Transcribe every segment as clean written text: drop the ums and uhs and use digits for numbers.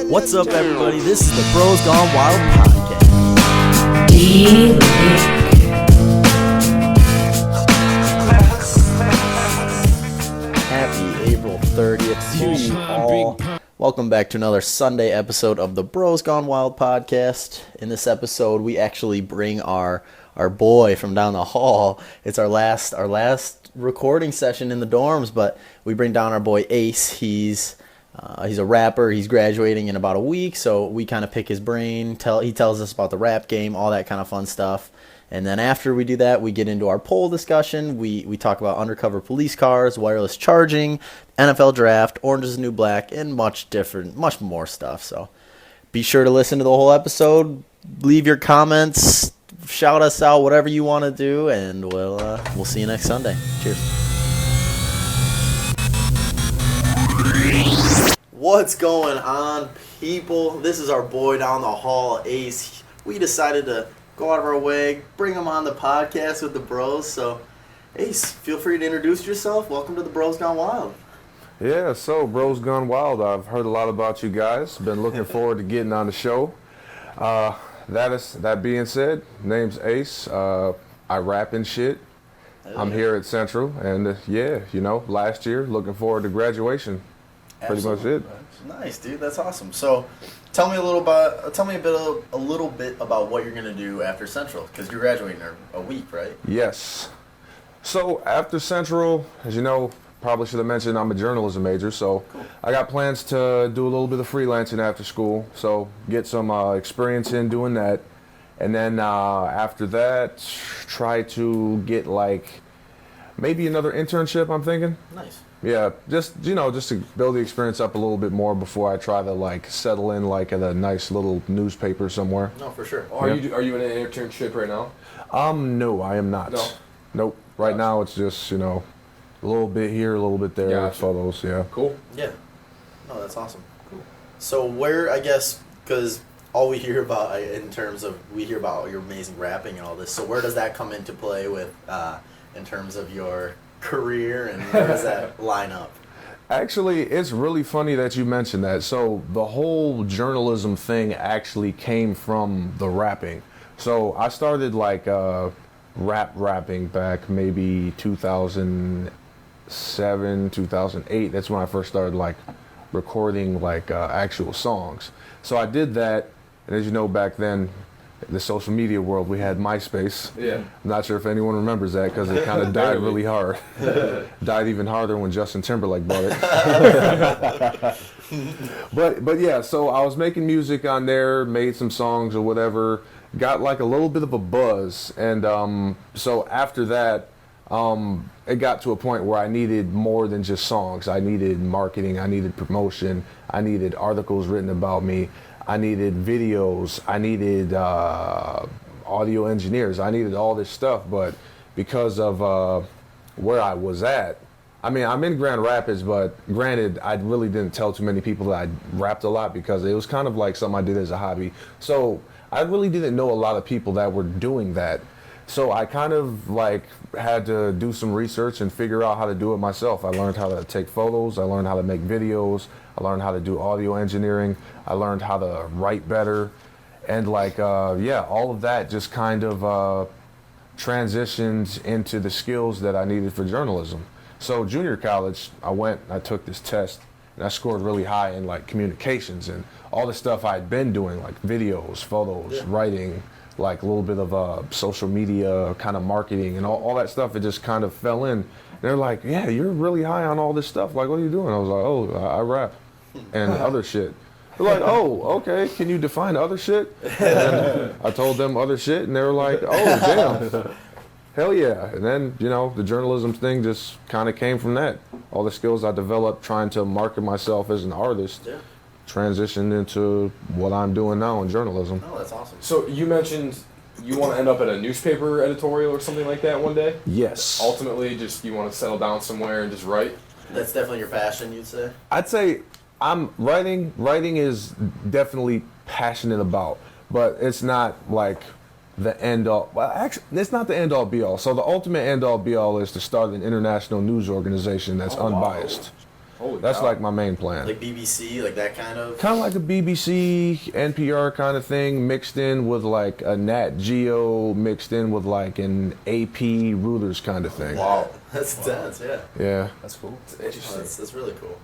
What's up, everybody? This is the Bros Gone Wild podcast. Happy April 30th to you all. Welcome back to another Sunday episode of the Bros Gone Wild podcast. In this episode, we actually bring our boy from down the hall. It's our last recording session in the dorms, but we bring down our boy Ace. He's a rapper. He's graduating in about a week, so we kind of pick his brain. He tells us about the rap game, all that kind of fun stuff. And then after we do that, we get into our poll discussion. We talk about undercover police cars, wireless charging, NFL draft, Orange is the New Black, and much more stuff. So be sure to listen to the whole episode. Leave your comments, shout us out, whatever you want to do, and we'll see you next Sunday. Cheers. What's going on, people? This is our boy down the hall, Ace. We decided to go out of our way, bring him on the podcast with the bros. So, Ace, feel free to introduce yourself. Welcome to the Bros Gone Wild. Yeah, so Bros Gone Wild. I've heard a lot about you guys. Been looking forward to getting on the show. That being said, name's Ace. I rap and shit. I'm here at Central, and last year, looking forward to graduation. Absolutely. Pretty much it. Nice, dude. That's awesome. So, tell me a little bit about what you're gonna do after Central, because you're graduating in a week, right? Yes. So after Central, as you know, probably should have mentioned I'm a journalism major, so cool. I got plans to do a little bit of freelancing after school, so get some experience in doing that, and then after that, try to get maybe another internship. I'm thinking. Nice. Yeah, just to build the experience up a little bit more before I try to settle in at a nice little newspaper somewhere. No, for sure. Are you in an internship right now? No, I am not. No. Nope. Right now it's just a little bit here, a little bit there. Gotcha. Photos. Yeah. Cool. Yeah. No, that's awesome. Cool. So where, I guess, because all we hear about we hear about your amazing rapping and all this. So where does that come into play with in terms of your career, and where does that line up? Actually, it's really funny that you mentioned that. So the whole journalism thing actually came from the rapping. So I started rapping back maybe 2007, 2008. That's when I first started recording actual songs. So I did that, and as you know, back then, the social media world, we had MySpace. Yeah. I'm not sure if anyone remembers that because it kind of died really hard. Died even harder when Justin Timberlake bought it. But yeah, so I was making music on there, made some songs or whatever, got a little bit of a buzz, and so after that, it got to a point where I needed more than just songs. I needed marketing, I needed promotion, I needed articles written about me. I needed videos, I needed audio engineers, I needed all this stuff, but because of where I was at, I'm in Grand Rapids, but granted, I really didn't tell too many people that I rapped a lot because it was kind of something I did as a hobby. So I really didn't know a lot of people that were doing that. So I kind of had to do some research and figure out how to do it myself. I learned how to take photos, I learned how to make videos, I learned how to do audio engineering, I learned how to write better, and all of that just kind of transitioned into the skills that I needed for journalism. So junior college, I took this test, and I scored really high in communications and all the stuff I'd been doing, videos, photos, writing, a little bit of social media kind of marketing and all that stuff. It just kind of fell in. They're like, yeah, you're really high on all this stuff. What are you doing? I was like, oh, I rap and other shit. They're like, oh, okay, can you define other shit? And I told them other shit, and they were like, oh, damn, hell yeah. And then, the journalism thing just kind of came from that. All the skills I developed trying to market myself as an artist transitioned into what I'm doing now in journalism. Oh, that's awesome. So you mentioned you want to end up at a newspaper editorial or something like that one day? Yes. Ultimately, just you want to settle down somewhere and just write? That's definitely your passion, you'd say? I'd say writing is definitely passionate about, but it's not the end all. Well, actually, it's not the end all be all. So the ultimate end all be all is to start an international news organization that's unbiased. Wow. That's like my main plan. Like BBC, like that kind of? Kind of like a BBC, NPR kind of thing, mixed in with like a Nat Geo, mixed in with like an AP Reuters kind of thing. Wow. That's intense, yeah. Yeah. That's cool. It's interesting. That's really cool.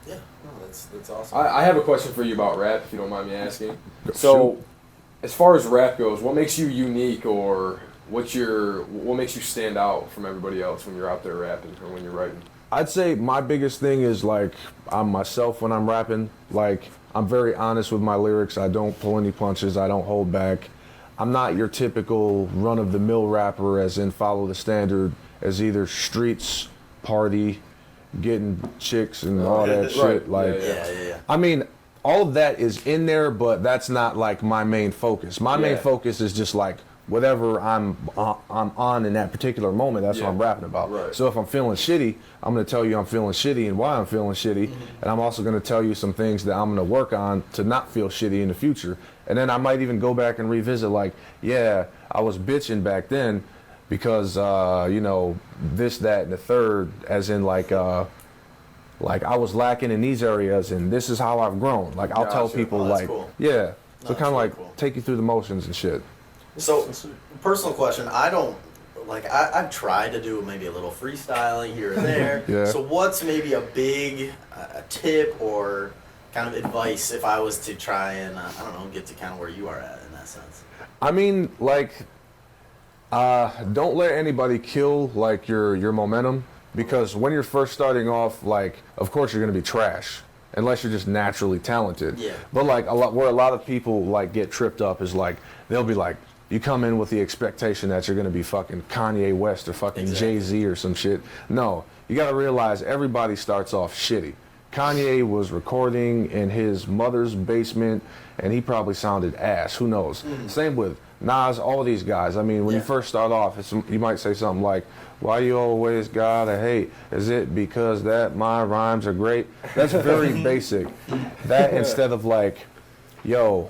Yeah, no, that's awesome. I have a question for you about rap, if you don't mind me asking. So, as far as rap goes, what makes you unique, or what makes you stand out from everybody else when you're out there rapping or when you're writing? I'd say my biggest thing is like I'm myself when I'm rapping. Like I'm very honest with my lyrics. I don't pull any punches. I don't hold back. I'm not your typical run-of-the-mill rapper, as in follow the standard, as either streets, party, getting chicks and all that shit. Right. Like, Yeah. I mean, all of that is in there, but that's not like my main focus. My main focus is just like whatever I'm on in that particular moment. That's what I'm rapping about. Right. So if I'm feeling shitty, I'm gonna tell you I'm feeling shitty and why I'm feeling shitty, and I'm also gonna tell you some things that I'm gonna work on to not feel shitty in the future. And then I might even go back and revisit, like, yeah, I was bitching back then because you know, this, that, and the third, as in like I was lacking in these areas, and this is how I've grown. Like I'll tell people that's like, cool. yeah. So No, kind of really like cool. take you through the motions and shit. So, personal question. I've tried to do maybe a little freestyling here and there. Yeah. So what's maybe a big a tip or kind of advice if I was to try and, I don't know, get to kind of where you are at in that sense? I mean, like, don't let anybody kill like your momentum, because when you're first starting off, like, of course you're gonna be trash unless you're just naturally talented. Yeah. But like where a lot of people like get tripped up is like they'll be like, you come in with the expectation that you're gonna be fucking Kanye West or fucking Exactly. Jay-Z or some shit. No, you gotta realize everybody starts off shitty. Kanye was recording in his mother's basement and he probably sounded ass. Who knows? Same with Nas, all these guys. I mean, when you first start off, you might say something like, why you always gotta hate? Is it because that my rhymes are great? That's very basic. That instead of like, yo,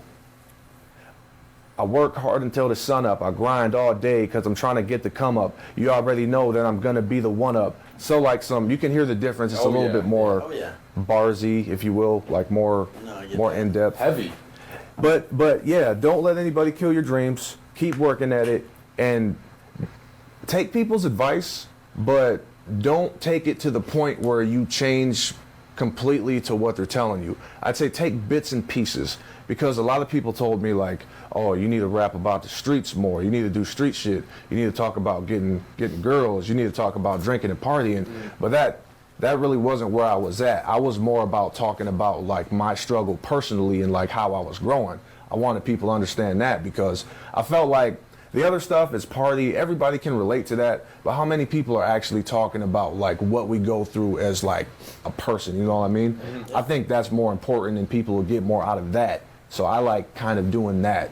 I work hard until the sun up. I grind all day because I'm trying to get the come up. You already know that I'm gonna be the one up. So like you can hear the difference. It's a little bit more barsy, if you will, like more in depth. Heavy. But yeah, don't let anybody kill your dreams. Keep working at it and take people's advice, but don't take it to the point where you change completely to what they're telling you. I'd say take bits and pieces, because a lot of people told me like, oh, you need to rap about the streets more. You need to do street shit. You need to talk about getting girls. You need to talk about drinking and partying. But that really wasn't where I was at. I was more about talking about like my struggle personally and like how I was growing. I wanted people to understand that, because I felt like the other stuff is party. Everybody can relate to that. But how many people are actually talking about like what we go through as like a person? You know what I mean? I think that's more important, and people will get more out of that. So I like kind of doing that.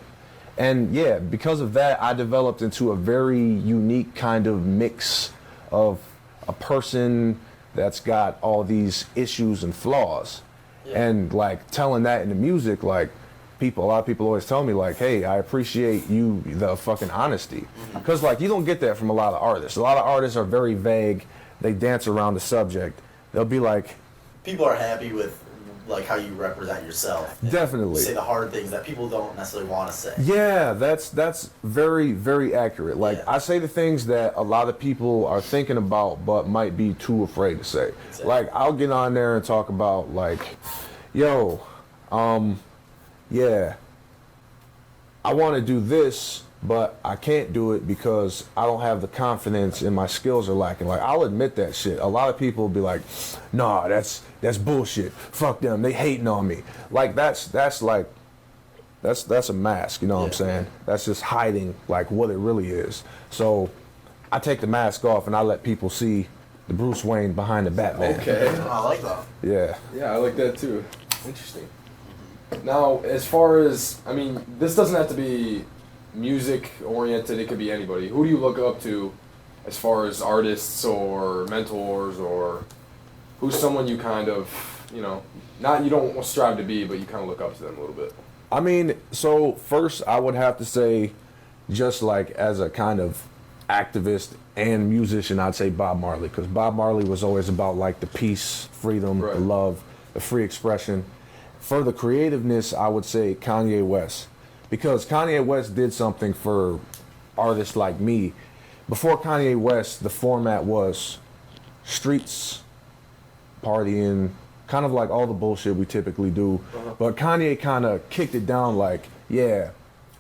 And yeah, because of that, I developed into a very unique kind of mix of a person that's got all these issues and flaws. And like telling that in the music, like a lot of people always tell me like, hey, I appreciate you, the fucking honesty. Because like you don't get that from a lot of artists. A lot of artists are very vague. They dance around the subject. They'll be like, people are happy with like how you represent yourself. Definitely. Say the hard things that people don't necessarily want to say. Yeah, that's very, very accurate. Like I say the things that a lot of people are thinking about but might be too afraid to say. Exactly. Like I'll get on there and talk about like, yo, yeah, I want to do this, but I can't do it because I don't have the confidence and my skills are lacking. Like I'll admit that shit. A lot of people will be like, nah, that's bullshit. Fuck them. They hating on me. Like that's a mask, you know what I'm saying? That's just hiding like what it really is. So I take the mask off and I let people see the Bruce Wayne behind the Batman. Okay. I like that. Yeah. Yeah, I like that too. Interesting. Now, as far as, I mean, this doesn't have to be music oriented, it could be anybody. Who do you look up to as far as artists or mentors, or who's someone you kind of, you know, you don't strive to be, but you kind of look up to them a little bit? I mean, so first I would have to say, just like as a kind of activist and musician, I'd say Bob Marley, because Bob Marley was always about like the peace, freedom, the love, the free expression. For the creativeness, I would say Kanye West, because Kanye West did something for artists like me. Before Kanye West, the format was streets, partying, kind of like all the bullshit we typically do. But Kanye kind of kicked it down like, yeah,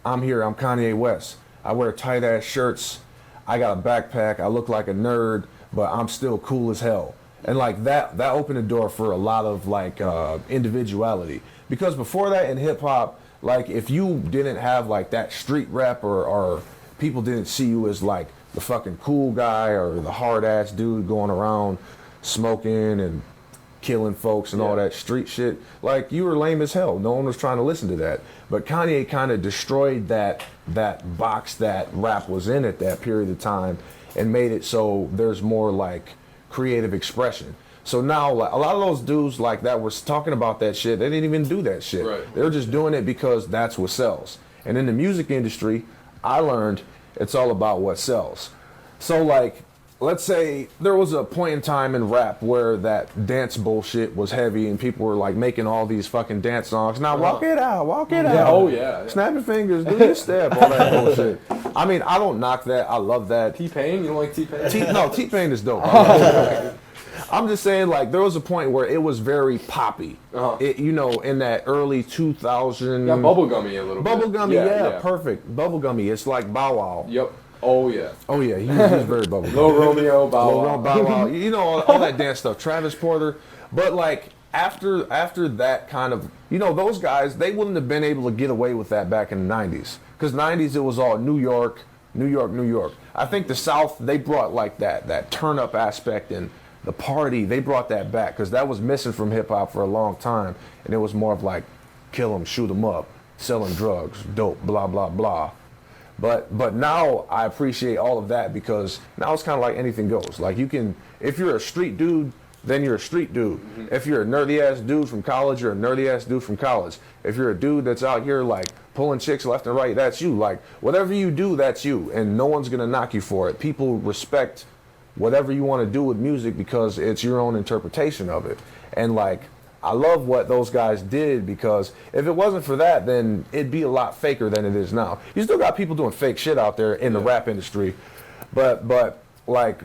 I'm here, I'm Kanye West. I wear tight ass shirts, I got a backpack, I look like a nerd, but I'm still cool as hell. And like that opened the door for a lot of like individuality. Because before that in hip hop, like if you didn't have like that street rap or people didn't see you as like the fucking cool guy or the hard ass dude going around smoking and killing folks and all that street shit, like you were lame as hell. No one was trying to listen to that. But Kanye kind of destroyed that box that rap was in at that period of time and made it so there's more like creative expression. So now like, a lot of those dudes like that were talking about that shit, they didn't even do that shit. They were just doing it because that's what sells. And in the music industry, I learned it's all about what sells. So like, let's say there was a point in time in rap where that dance bullshit was heavy and people were like making all these fucking dance songs. Now walk it out, walk it out. Oh yeah. Snap your fingers, do your step, all that bullshit. I mean, I don't knock that. I love that. T-Pain? You don't like T-Pain? No, T-Pain is dope. I'm just saying, like, there was a point where it was very poppy. It, you know, in that early 2000. Yeah, bubblegummy a little bit. Bubblegummy, yeah, perfect. Bubblegummy. It's like Bow Wow. Yep. Oh yeah. Oh yeah, he's very bubblegummy. Lil Romeo, Bow Wow. Bow Wow. You know, all that dance stuff. Travis Porter. But like after that kind of, you know, those guys, they wouldn't have been able to get away with that back in the 90s. Because 90s it was all New York, New York, New York. I think the South, they brought like that turn up aspect and the party, they brought that back because that was missing from hip hop for a long time. And it was more of like kill them, shoot them up, selling drugs, dope, blah, blah, blah. But now I appreciate all of that because now it's kind of like anything goes. Like you can, if you're a street dude, then you're a street dude. If you're a nerdy ass dude from college, you're a nerdy ass dude from college. If you're a dude that's out here like pulling chicks left and right, that's you. Like whatever you do, that's you. And no one's gonna knock you for it. People respect whatever you want to do with music because it's your own interpretation of it. And like, I love what those guys did because if it wasn't for that, then it'd be a lot faker than it is now. You still got people doing fake shit out there in the rap industry, but like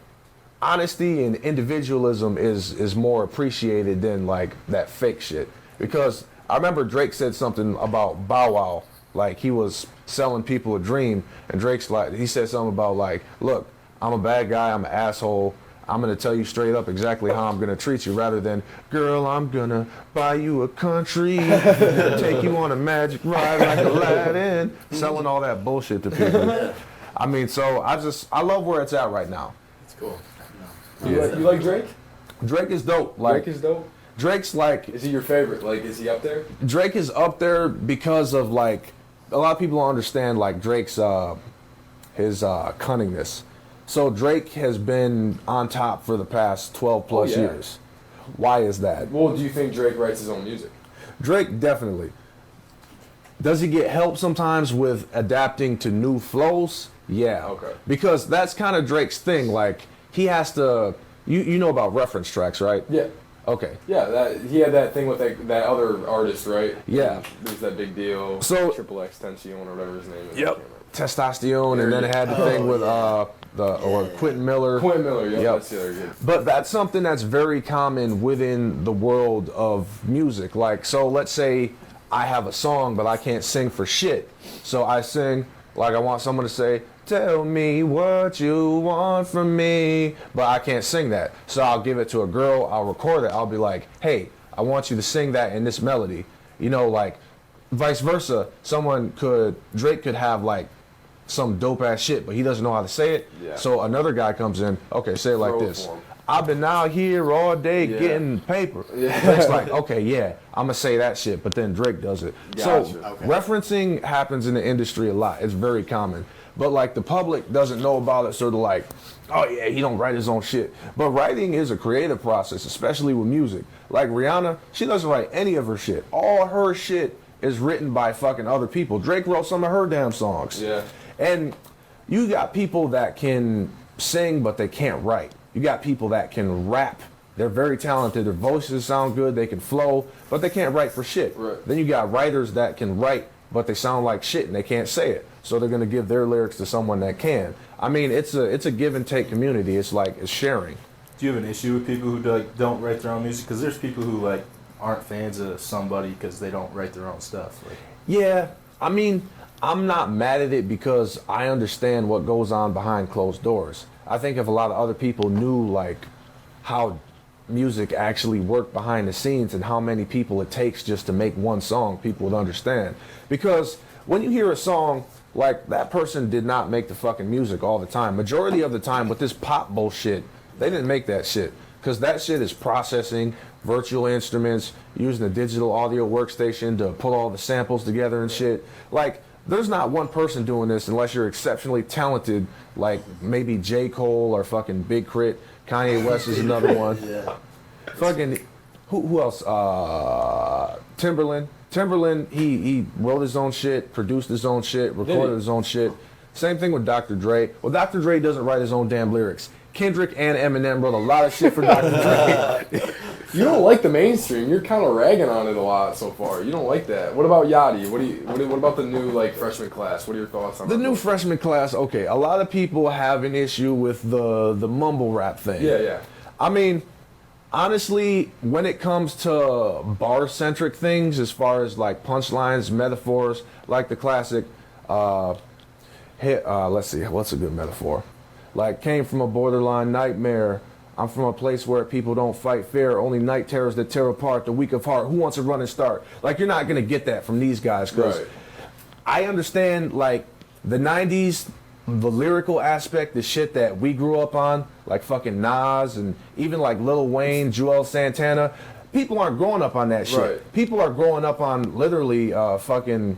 honesty and individualism is more appreciated than like that fake shit. Because I remember Drake said something about Bow Wow, like he was selling people a dream, and Drake's like, he said something about like, look, I'm a bad guy, I'm an asshole. I'm going to tell you straight up exactly how I'm going to treat you rather than, girl, I'm going to buy you a country, take you on a magic ride like Aladdin, selling all that bullshit to people. I mean, so I love where it's at right now. That's cool. You like Drake? Drake is dope. Like, Drake is dope? Drake's like... Is he your favorite? Like, is he up there? Drake is up there because of like, a lot of people don't understand like Drake's, his cunningness. So Drake has been on top for the past 12 plus years. Why is that? Well, do you think Drake writes his own music? Drake definitely. Does he get help sometimes with adapting to new flows? Yeah. Okay. Because that's kind of Drake's thing. Like he has to. You know about reference tracks, right? Yeah. Okay. Yeah, he had that thing with that other artist, right? Yeah. There's that big deal. So Triple X Tension or whatever his name is. Yep. Testosterone, and then it had the thing with Quentin Miller. Quentin Miller, yep. That's the other good. But that's something that's very common within the world of music. Like, so let's say I have a song, but I can't sing for shit. So I sing, like I want someone to say, tell me what you want from me, but I can't sing that. So I'll give it to a girl, I'll record it, I'll be like, hey, I want you to sing that in this melody. You know, like, vice versa, Drake could have like, some dope ass shit, but he doesn't know how to say it. Yeah. So another guy comes in, okay, say it like this. I've been out here all day getting paper. Yeah. Drake's like, okay, yeah, I'm gonna say that shit, but then Drake does it. Gotcha. So referencing happens in the industry a lot. It's very common. But like the public doesn't know about it, so they're like, oh yeah, he don't write his own shit. But writing is a creative process, especially with music. Like Rihanna, she doesn't write any of her shit. All her shit is written by fucking other people. Drake wrote some of her damn songs. Yeah. And you got people that can sing, but they can't write. You got people that can rap. They're very talented. Their voices sound good. They can flow, but they can't write for shit. Right. Then you got writers that can write, but they sound like shit and they can't say it. So they're gonna give their lyrics to someone that can. I mean, it's a give and take community. It's like it's sharing. Do you have an issue with people who don't write their own music? Because there's people who like aren't fans of somebody because they don't write their own stuff. Like, Yeah, I mean, I'm not mad at it because I understand what goes on behind closed doors. I think if a lot of other people knew like how music actually worked behind the scenes and how many people it takes just to make one song, people would understand. Because when you hear a song, like that person did not make the fucking music all the time. Majority of the time with this pop bullshit, they didn't make that shit. Because that shit is processing virtual instruments, using a digital audio workstation to put all the samples together and shit. Like, there's not one person doing this unless you're exceptionally talented, like maybe J. Cole or fucking Big Crit. Kanye West is another one. Yeah. Fucking, who else? Timberland. Timberland, he wrote his own shit, produced his own shit, recorded his own shit. Same thing with Dr. Dre. Well, Dr. Dre doesn't write his own damn lyrics. Kendrick and Eminem wrote a lot of shit for Dr. Dre. You don't like the mainstream. You're kind of ragging on it a lot so far. You don't like that. What about Yachty? What about the new like freshman class? What are your thoughts on The that? new freshman class, okay, a lot of people have an issue with the mumble rap thing. Yeah. I mean, honestly, when it comes to bar-centric things, as far as like punchlines, metaphors, like the classic, let's see, what's a good metaphor? Like, came from a borderline nightmare. I'm from a place where people don't fight fair. Only night terrors that tear apart the weak of heart. Who wants to run and start? Like, you're not going to get that from these guys. Because Right. I understand, like, the 90s, the lyrical aspect, the shit that we grew up on, like fucking Nas and even like Lil Wayne, Joel Santana. People aren't growing up on that shit. Right. People are growing up on literally fucking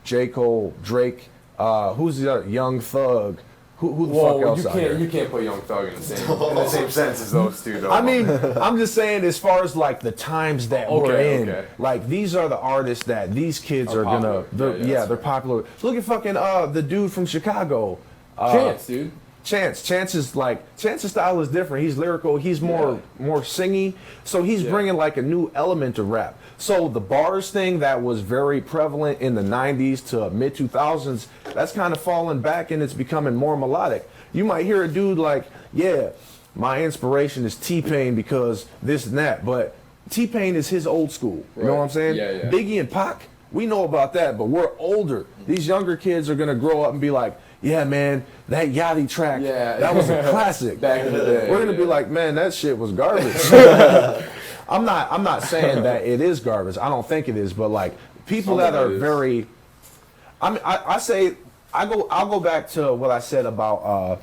J. Cole, Drake, who's the other? Young Thug. Who the fuck else out here? You can't put Young Thug in the same sense as those two, though. I mean, I'm just saying as far as like the times that we're in, like these are the artists that these kids are popular. they're popular. So look at fucking the dude from Chicago. Chance, dude. Chance's style is different. He's lyrical. He's more singy. So he's bringing like a new element to rap. So the bars thing that was very prevalent in the 90s to mid 2000s, that's kind of fallen back and it's becoming more melodic. You might hear a dude like, yeah, my inspiration is T-Pain because this and that, but T-Pain is his old school. You know what I'm saying? Yeah. Biggie and Pac, we know about that, but we're older. These younger kids are gonna grow up and be like, yeah, man, that Yachty track, that was a classic. Back in the day. We're gonna be like, man, that shit was garbage. I'm not saying that it is garbage. I don't think it is, but like people that are very, I mean, I'll go back to what I said about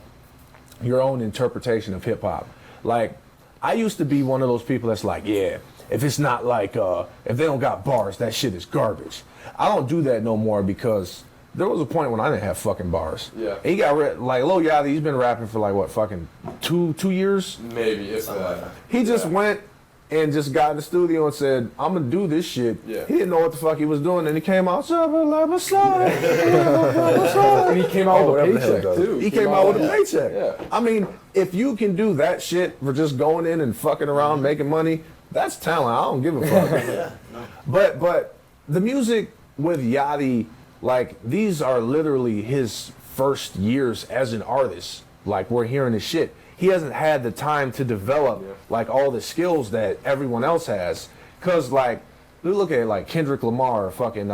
your own interpretation of hip hop. Like, I used to be one of those people that's like, yeah, if it's not like, if they don't got bars, that shit is garbage. I don't do that no more because there was a point when I didn't have fucking bars. Yeah. And he got like Lil Yachty, he's been rapping for like what, fucking two years? Maybe if that. He just went and just got in the studio and said, I'm gonna do this shit. Yeah. He didn't know what the fuck he was doing, and he came out, and And he came out with a whatever the hell he paycheck does. too. He came out with a paycheck. Yeah. I mean, if you can do that shit for just going in and fucking around making money, that's talent. I don't give a fuck. But the music with Yachty, like, these are literally his first years as an artist. Like, we're hearing his shit. He hasn't had the time to develop like all the skills that everyone else has. Cause like, we look at like Kendrick Lamar, fucking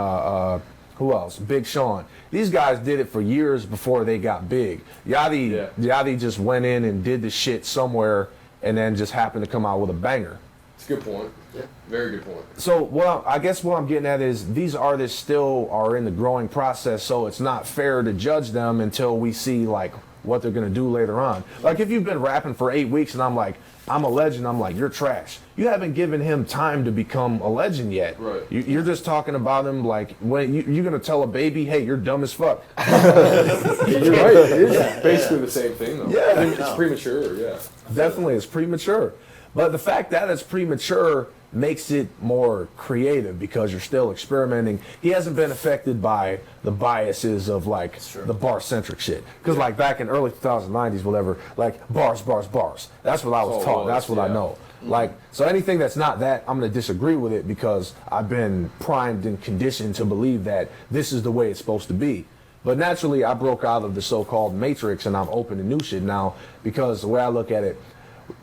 who else? Big Sean. These guys did it for years before they got big. Yachty just went in and did the shit somewhere, and then just happened to come out with a banger. It's a good point. Yeah. Very good point. So I guess what I'm getting at is these artists still are in the growing process, so it's not fair to judge them until we see like what they're gonna do later on. Like if you've been rapping for 8 weeks and I'm like, I'm a legend, I'm like, you're trash. You haven't given him time to become a legend yet. Right. You're just talking about him like when you're gonna tell a baby, hey, you're dumb as fuck. You're right. It is basically the same thing though. Yeah. It's premature. Yeah. Definitely, it's premature. But the fact that it's premature makes it more creative because you're still experimenting. He hasn't been affected by the biases of like the bar-centric shit. Because like back in early 2090s, whatever, like bars. That's what I was taught. That's what I know. Like, so anything that's not that, I'm going to disagree with it because I've been primed and conditioned to believe that this is the way it's supposed to be. But naturally, I broke out of the so-called matrix and I'm open to new shit now because the way I look at it,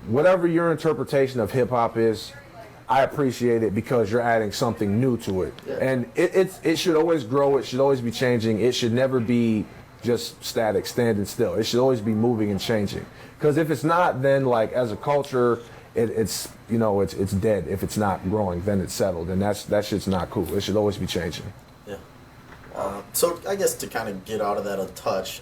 whatever your interpretation of hip-hop is, I appreciate it because you're adding something new to it. Yeah. And it should always grow. It should always be changing. It should never be just static, standing still. It should always be moving and changing. Because if it's not, then like as a culture, it's dead. If it's not growing, then it's settled, and that shit's not cool. It should always be changing. Yeah. So I guess to kind of get out of that a touch,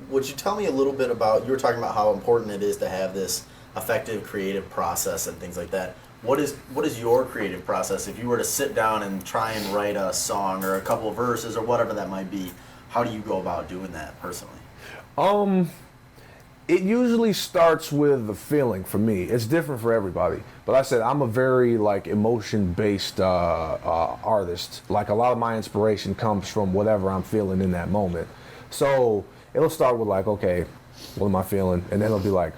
would you tell me a little bit about? You were talking about how important it is to have this effective creative process and things like that. What is your creative process? If you were to sit down and try and write a song or a couple of verses or whatever that might be, how do you go about doing that personally? It usually starts with the feeling for me. It's different for everybody. But like I said, I'm a very like emotion-based artist. Like a lot of my inspiration comes from whatever I'm feeling in that moment. So it'll start with like, okay, what am I feeling? And then it'll be like,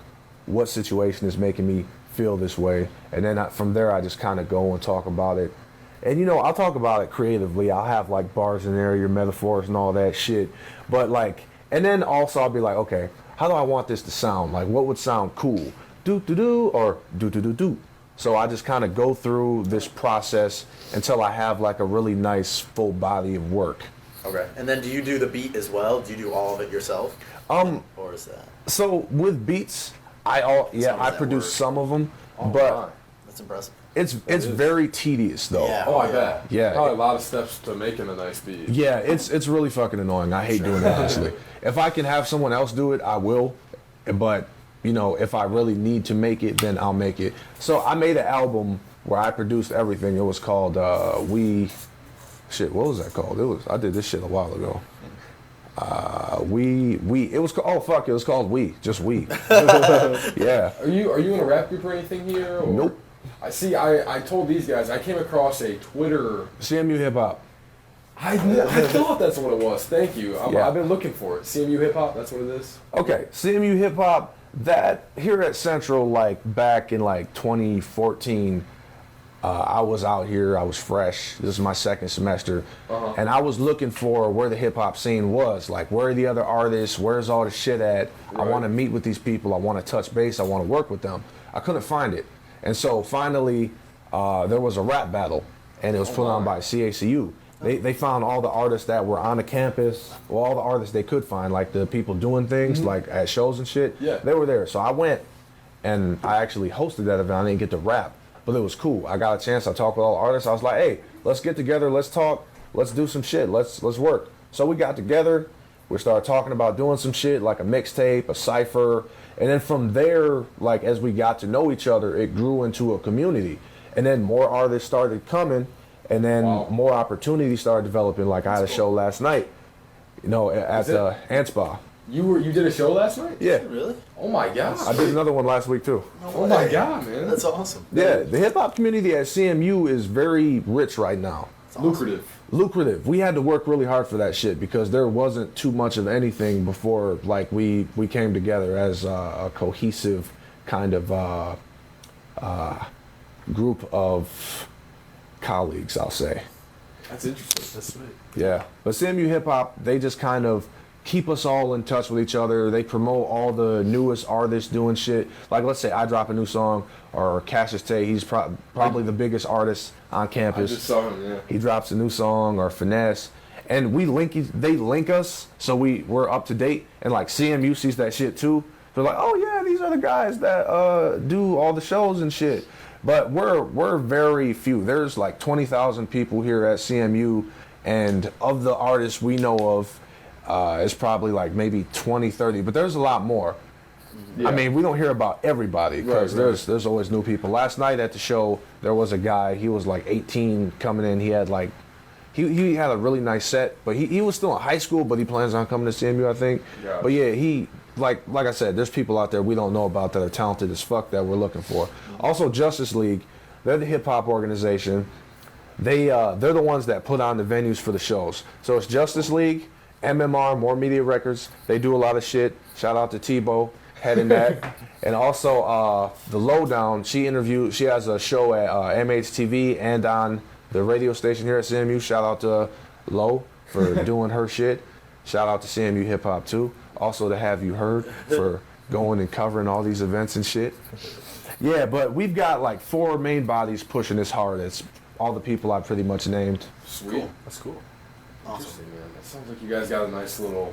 what situation is making me feel this way? And then from there, I just kind of go and talk about it. And I'll talk about it creatively. I'll have like bars in there, your metaphors and all that shit. But like, and then also I'll be like, okay, how do I want this to sound? Like, what would sound cool? Do-do-do or do-do-do-do. So I just kind of go through this process until I have like a really nice full body of work. Okay. And then do you do the beat as well? Do you do all of it yourself? Or is that? So with beats, I produce some of them, but that's impressive. It's very tedious though. Yeah. Oh, I bet. Yeah. Probably a lot of steps to making a nice beat. Yeah, it's really fucking annoying. I hate doing that, honestly. If I can have someone else do it, I will. But, if I really need to make it, then I'll make it. So I made an album where I produced everything. It was called what was that called? I did this shit a while ago. It was called We, just We. Yeah. Are you in a rap group or anything here? Or? Nope. I told these guys, I came across a Twitter. CMU Hip Hop. I thought that's what it was. Thank you. I've been looking for it. CMU Hip Hop, that's what it is? Okay, CMU Hip Hop, that here at Central, like back in like 2014, I was out here, I was fresh. This is my second semester. And I was looking for where the hip hop scene was. Like, where are the other artists? Where's all the shit at? Right. I want to meet with these people. I want to touch base. I want to work with them. I couldn't find it. And so finally, there was a rap battle, and it was put on by CACU. They found all the artists that were on the campus, well, all the artists they could find, like the people doing things, like at shows and shit. Yeah. They were there. So I went, and I actually hosted that event. I didn't get to rap, but it was cool. I got a chance. I talked with all the artists. I was like, hey, let's get together. Let's talk. Let's do some shit. Let's work. So we got together. We started talking about doing some shit, like a mixtape, a cipher. And then from there, like as we got to know each other, it grew into a community. And then more artists started coming. And then more opportunities started developing. Like I had a show last night, at Anspa. You did a show last night? Yeah. Really? Oh my God. I did another one last week too. Oh my God, man. That's awesome. Yeah, the hip hop community at CMU is very rich right now. Lucrative. Lucrative. We had to work really hard for that shit because there wasn't too much of anything before like we came together as a cohesive kind of group of colleagues, I'll say. That's interesting. That's sweet. Yeah, but CMU Hip Hop, they just kind of keep us all in touch with each other. They promote all the newest artists doing shit. Like, let's say I drop a new song, or Cassius Tay, he's probably the biggest artist on campus. I just saw him, yeah. He drops a new song, or Finesse, and they link us, so we're up to date. And like CMU sees that shit too. They're like, oh yeah, these are the guys that do all the shows and shit. But we're very few. There's like 20,000 people here at CMU, and of the artists we know of, it's probably like maybe 20, 30, but there's a lot more. Yeah. I mean, we don't hear about everybody because there's always new people. Last night at the show, there was a guy, he was like 18 coming in. He had like, he had a really nice set, but he was still in high school, but he plans on coming to CMU, I think. Yeah. But yeah, like I said, there's people out there we don't know about that are talented as fuck that we're looking for. Also, Justice League, They're the hip hop organization. They're the ones that put on the venues for the shows. So it's Justice League, MMR, More Media Records. They do a lot of shit. Shout out to Tebow, heading that. And also the Lowdown. She has a show at MHTV and on the radio station here at CMU. Shout out to Low for doing her shit. Shout out to CMU Hip Hop too. Also to Have You Heard for going and covering all these events and shit. Yeah, but we've got like 4 main bodies pushing this hard. It's all the people I pretty much named. Sweet. Cool. That's cool. Awesome, man. That sounds like you guys got a nice little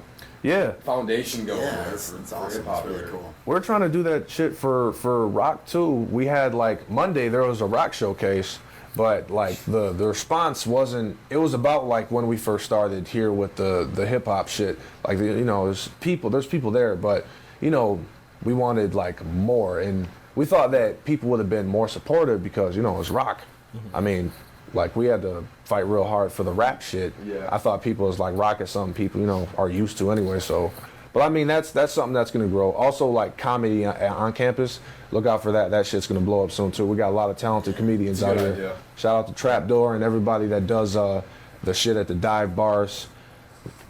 foundation going Yeah, there it's for awesome. hip-hop It's really here. cool. We're trying to do that shit for rock too. We had like Monday there was a rock showcase, but like the response wasn't. It was about like when we first started here with the hip hop shit. Like there's people there, but we wanted like more, and we thought that people would have been more supportive because it's rock. I mean, like we had to fight real hard for the rap shit. Yeah. I thought people was like rock is something people are used to anyway. So, but I mean that's something that's gonna grow. Also like comedy on campus. Look out for that. That shit's gonna blow up soon too. We got a lot of talented comedians out here. idea. Shout out to Trapdoor and everybody that does the shit at the dive bars.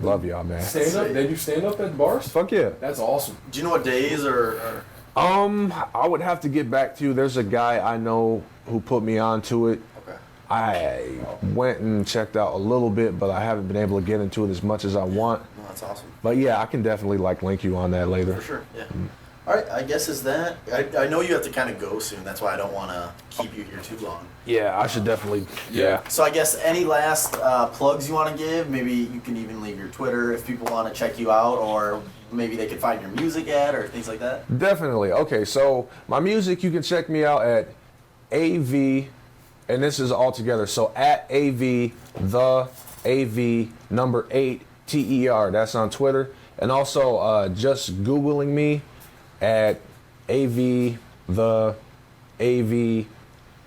Love y'all, man. Stand up? They do stand up at bars? Fuck yeah. That's awesome. Do you know what days or I would have to get back to you. There's a guy I know who put me onto it. okay? I went and checked out a little bit, but I haven't been able to get into it as much as I want. No, that's awesome. But yeah, I can definitely link you on that later. For sure. Yeah. All right. I guess is that. I know you have to kind of go soon. That's why I don't want to keep you here too long. Yeah, I should definitely. Yeah. So I guess any last plugs you want to give? Maybe you can even leave your Twitter if people want to check you out, or maybe they could find your music at or things like that. Definitely. Okay, so my music, you can check me out at AV, and this is all together. So at AV, the AV number 8 TER. That's on Twitter. And also just Googling me at AV, the AV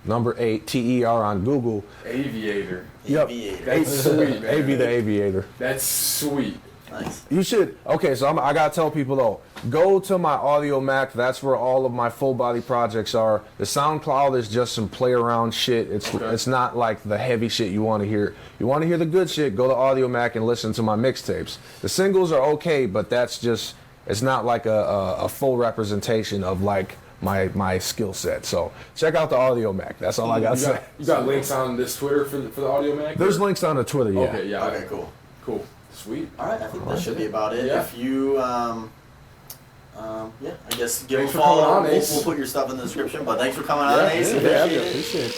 number 8 TER on Google. Aviator. Yep. Aviator. That's sweet, man. AV the Aviator. That's sweet. Nice. You should. Okay, so I gotta tell people though, go to my Audio Mac. That's where all of my full body projects are. The SoundCloud is just some play around shit. It's not like the heavy shit you want to hear. You want to hear the good shit? Go to Audio Mac and listen to my mixtapes. The singles are okay, but that's just it's not like a full representation of like my skill set. So check out the Audio Mac. That's all I gotta say. You got links on this Twitter for the Audio Mac? There's links on the Twitter. Yeah. Okay, yeah. Okay, cool. Cool. Sweet. All right, I think that should be about it. Yeah. If you, yeah, I guess give Thanks a for follow. coming on, We'll, Ace. we'll put your stuff in the description. But thanks for coming on, Ace. Appreciate it.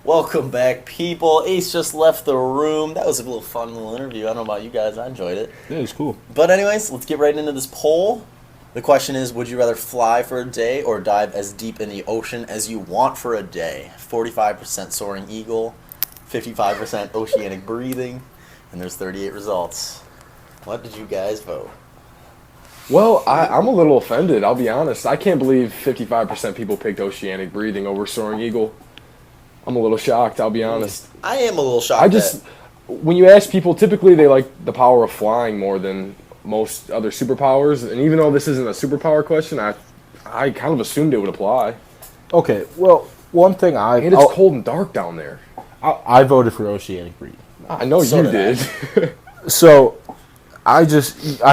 Welcome back, people. Ace just left the room. That was a little fun little interview. I don't know about you guys. I enjoyed it. Yeah, it's cool. But anyways, let's get right into this poll. The question is, would you rather fly for a day or dive as deep in the ocean as you want for a day? 45% soaring eagle, 55% oceanic breathing, and there's 38 results. What did you guys vote? Well, I'm a little offended, I'll be honest. I can't believe 55% people picked oceanic breathing over soaring eagle. I'm a little shocked, I'll be honest. I am a little shocked. When you ask people, typically they like the power of flying more than most other superpowers. And even though this isn't a superpower question, I kind of assumed it would apply. Okay, well, one thing And it's cold and dark down there. I voted for oceanic breathing. I know So you did did. So, I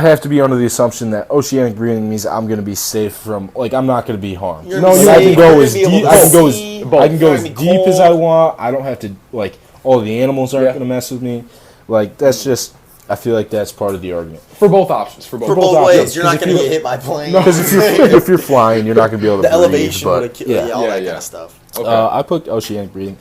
have to be under the assumption that oceanic breathing means I'm going to be safe from, like, I'm not going to be harmed. You're No, gonna I be can go able as to deep. I can go as see, I can go it's as gonna be deep as I cold. want. I don't have to like all the animals aren't Yeah. going to mess with me. Like that's just. I feel like that's part of the argument. For both options. For For both options. ways, you're not going to get hit by planes. Because if you're flying, you're not going to be able to the breathe. elevation But would have killed yeah. all that Yeah. kind of stuff. Okay. I picked oceanic breathing.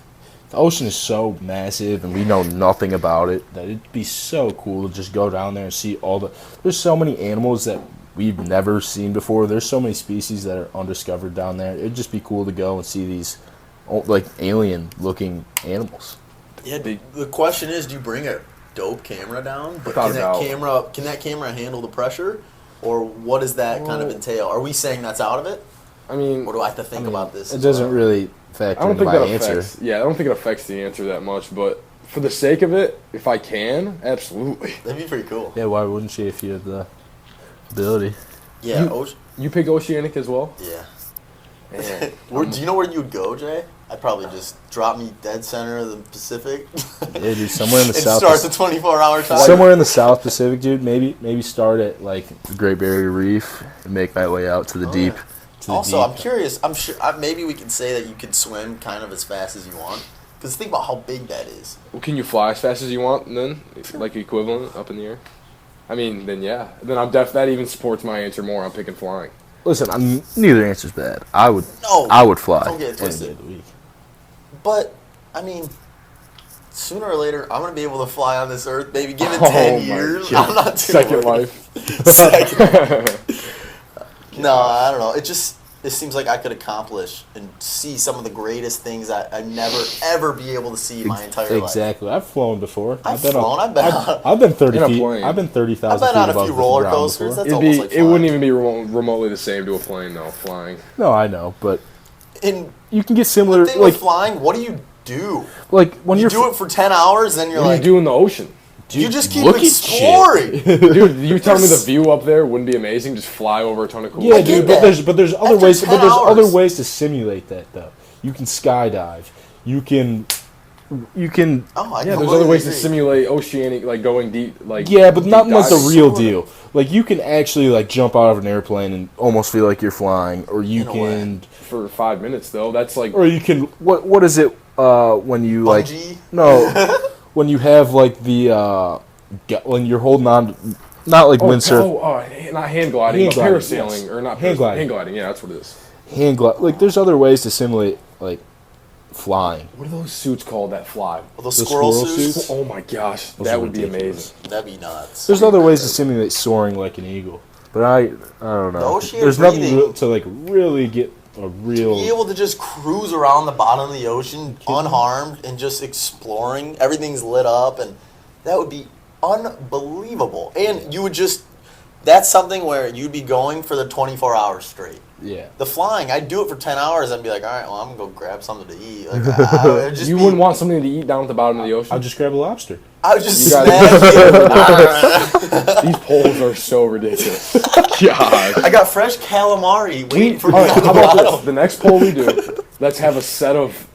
The ocean is so massive, and we know nothing about it, that it'd be so cool to just go down there and see all the... There's so many animals that we've never seen before. There's so many species that are undiscovered down there. It'd just be cool to go and see these, like, alien-looking animals. Yeah, the question is, do you bring a dope camera down? But Without can that camera handle the pressure? Or what does that kind of entail? Are we saying that's out of it? I mean, Or do I have to think about this? It as doesn't well? really factor I don't into think my that answer. affects. Yeah, I don't think it affects the answer that much. But for the sake of it, if I can, absolutely. That'd be pretty cool. Yeah, why wouldn't you if you had the ability? Yeah, You picked Oceanic as well? Yeah. Man. Do you know where you'd go, Jay? I'd probably just drop me dead center of the Pacific. Yeah, dude, somewhere in the and South. start the 24-hour time. Somewhere in the South Pacific, dude. Maybe start at like the Great Barrier Reef and make my way out to the deep. Yeah. To the Also, deep. I'm curious. I'm sure maybe we can say that you can swim kind of as fast as you want. Because think about how big that is. Well, can you fly as fast as you want then? Like equivalent up in the air? I mean, then yeah. Then that even supports my answer more. I'm picking flying. Listen, neither answer's bad. I would fly. Don't get it twisted. But, I mean, sooner or later, I'm going to be able to fly on this earth. Maybe give it 10 years. God. I'm not too Second worried. life. No, I don't know. It seems like I could accomplish and see some of the greatest things I'd never, ever be able to see my entire life. Exactly. I've flown before. I've been 30 In a feet. plane. I've been 30,000 I've feet been on a above few the roller ground coasters. before. That's almost like It flying. wouldn't even be remotely the same to a plane, though, flying. No, I know, but And you can get similar. the thing Like with flying, what do you do? like when You you're do it for 10 hours, then you're What do like, you do in the ocean? you just keep look at exploring. Dude, you telling me the view up there wouldn't be amazing? Just fly over a ton of cool Yeah, I get dude, that. but there's other After ways. 10 But there's hours. other ways to simulate that though. You can skydive. You can. Oh, I Yeah, there's completely other ways to agree. simulate oceanic, like going deep, like Yeah, but not deep like the diving. real deal. Like you can actually like jump out of an airplane and almost feel like you're flying, or you In a can, For 5 minutes though. That's like or you can. What is it? When you like Bungee? no, when you have like the when you're holding on, not like windsurf. not hand gliding, Hand but gliding, parasailing yes. or not Hand gliding. Hand gliding, yeah, that's what it is. Hand glide. Like there's other ways to simulate like flying. What are those suits called that fly? Well, those The squirrel squirrel suits? suits? Oh my gosh, Those that are would be ridiculous. amazing. That'd be nuts. There's other ways to simulate soaring like an eagle, but I don't know. The ocean There's nothing breathing- to like really get a real. Be able to just cruise around the bottom of the ocean unharmed and just exploring. Everything's lit up, and that would be unbelievable. And you would just, that's something where you'd be going for the 24 hours straight. Yeah. The flying, I'd do it for 10 hours and be like, all right, well, I'm going to go grab something to eat. Like, I would just You be- wouldn't want something to eat down at the bottom of the ocean? I'll just grab a lobster. I would just You snag it. These polls are so ridiculous. God. I got fresh calamari waiting for me All right, on the how about this? bottom. The next poll we do, let's have a set of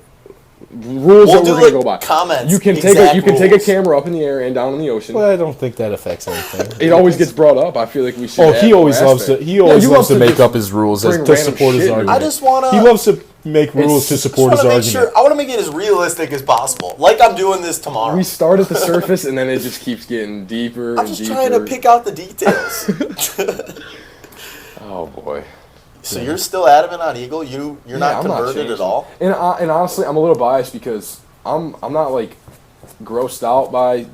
rules We'll that do, we're gonna go by. like, comments, You can take exact you can take a rules. camera up in the air and down in the ocean. Well, I don't think that affects anything. It always gets brought up. I feel like we should. Oh, add he more always loves to. aspect. He always you loves love to make just up his rules bring to random support his shit in. argument. I just want to... He loves to make rules to support his I argument. want to make it as realistic as possible. Like I'm doing this tomorrow. We start at the surface and then it just keeps getting deeper I'm and just deeper. trying to pick out the details. Oh boy. So you're still adamant on Eagle? You're not I'm converted changing. at all? And honestly, I'm a little biased because I'm not like grossed out by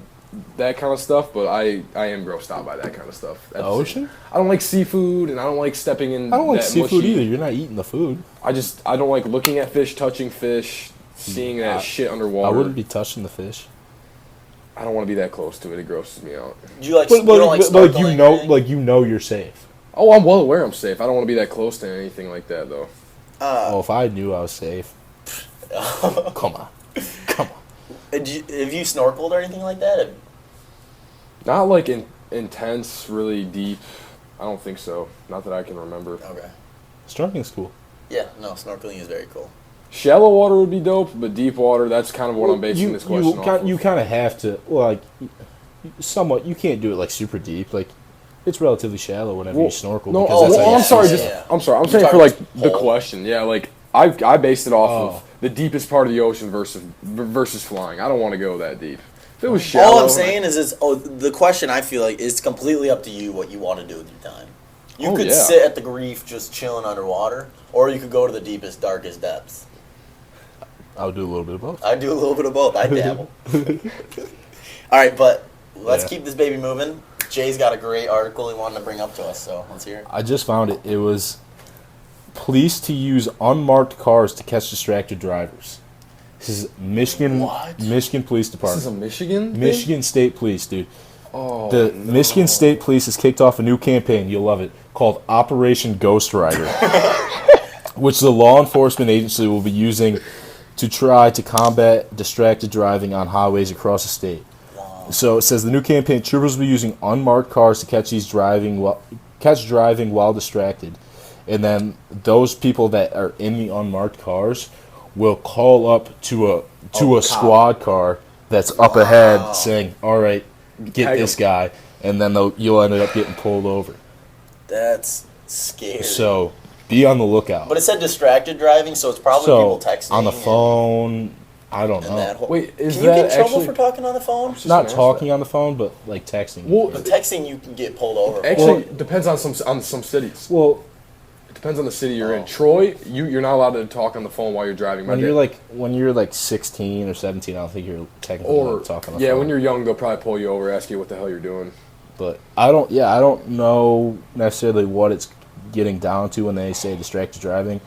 that kind of stuff, but I am grossed out by that kind of stuff. The ocean? I don't like seafood, and I don't like stepping in. I don't like that seafood mushy- either. You're not eating the food. I don't like looking at fish, touching fish, seeing that shit underwater. I wouldn't be touching the fish. I don't want to be that close to it. It grosses me out. You like? But, you don't like but snorkeling you or know, anything? like you know, you're safe. Oh, I'm well aware I'm safe. I don't want to be that close to anything like that, though. Oh, if I knew I was safe. Come on. Have you snorkeled or anything like that? Not like intense, really deep. I don't think so. Not that I can remember. Okay. Snorkeling's cool. Yeah, no, snorkeling is very cool. Shallow water would be dope, but deep water, that's kind of what I'm basing this question off of. You kind of have to, like, somewhat. You can't do it like super deep. Like, it's relatively shallow whenever you snorkel. No, because that's how you I'm sorry. see Just it. Yeah. I'm sorry. I'm You're saying for talking like just the pole. question. Yeah, like I based it off Oh. of the deepest part of the ocean versus flying. I don't want to go that deep. If it was shallow, All I'm saying is the question I feel like is completely up to you what you want to do with your time. You Oh, could yeah. sit at the reef just chilling underwater, or you could go to the deepest, darkest depths. I would do a little bit of both. I do a little bit of both. I dabble. All right, but let's Yeah. keep this baby moving. Jay's got a great article he wanted to bring up to us, so let's hear it. I just found it. It was police to use unmarked cars to catch distracted drivers. This is Michigan Police this Department. is a Michigan. thing? Michigan State Police, dude. Oh, The no. Michigan State Police has kicked off a new campaign, you'll love it, called Operation Ghost Rider, which the law enforcement agency will be using to try to combat distracted driving on highways across the state. Wow. So it says the new campaign, troopers will be using unmarked cars to catch driving while distracted. and then those people that are in the unmarked cars will call up to a squad car that's up ahead saying, "All right, get Tag this him. guy," and then you'll end up getting pulled over. That's scary. So be on the lookout. But it said distracted driving, so it's probably people texting on the and- phone. I don't and that know. whole, Wait, is can you that get in trouble actually- for talking on the phone? Just Not gonna ask talking that. on the phone, but like texting. Well, But texting, you can get pulled over. Actually, Well- it depends on some cities. Well, It depends on the city you're Oh. in. Troy, you're not allowed to talk on the phone while you're driving. when you're like 16 or 17, I don't think you're technically allowed or to talk on the yeah, phone. when you're young, they'll probably pull you over, ask you what the hell you're doing. But I don't know necessarily what it's getting down to when they say distracted driving.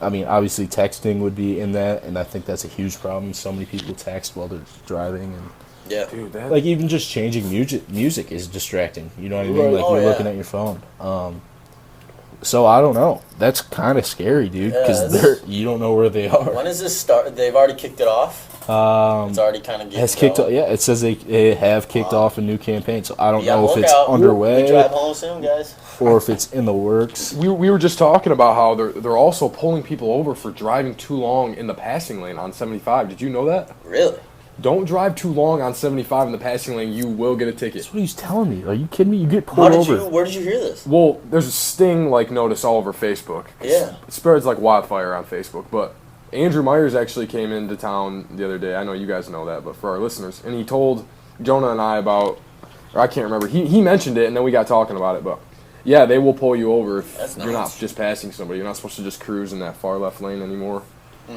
I mean, obviously texting would be in that, and I think that's a huge problem. So many people text while they're driving, and Yeah. Dude, that like even just changing music is distracting. You know what I mean? Right. Like Oh, you're yeah. looking at your phone. So I don't know. That's kind of scary, dude, Yeah, because that's- you don't know where they are. When does this start? They've already kicked it off. It's already kind of getting Has kicked. going. Yeah, it says they have kicked off a new campaign. So I don't Be on know the if it's lookout. We underway drive home soon, guys. or if it's in the works. we were just talking about how they're also pulling people over for driving too long in the passing lane on 75. Did you know that? Really? Don't drive too long on 75 in the passing lane. You will get a ticket. That's what he's telling me. Are you kidding me? You get How pulled did over. you? Where did you hear this? Well, there's a Sting notice all over Facebook. Yeah. It spreads like wildfire on Facebook. But Andrew Myers actually came into town the other day. I know you guys know that, but for our listeners, and he told Jonah and I about, or I can't remember. He mentioned it, and then we got talking about it. But yeah, they will pull you over if That's you're not nuts. just passing somebody. You're not supposed to just cruise in that far left lane anymore.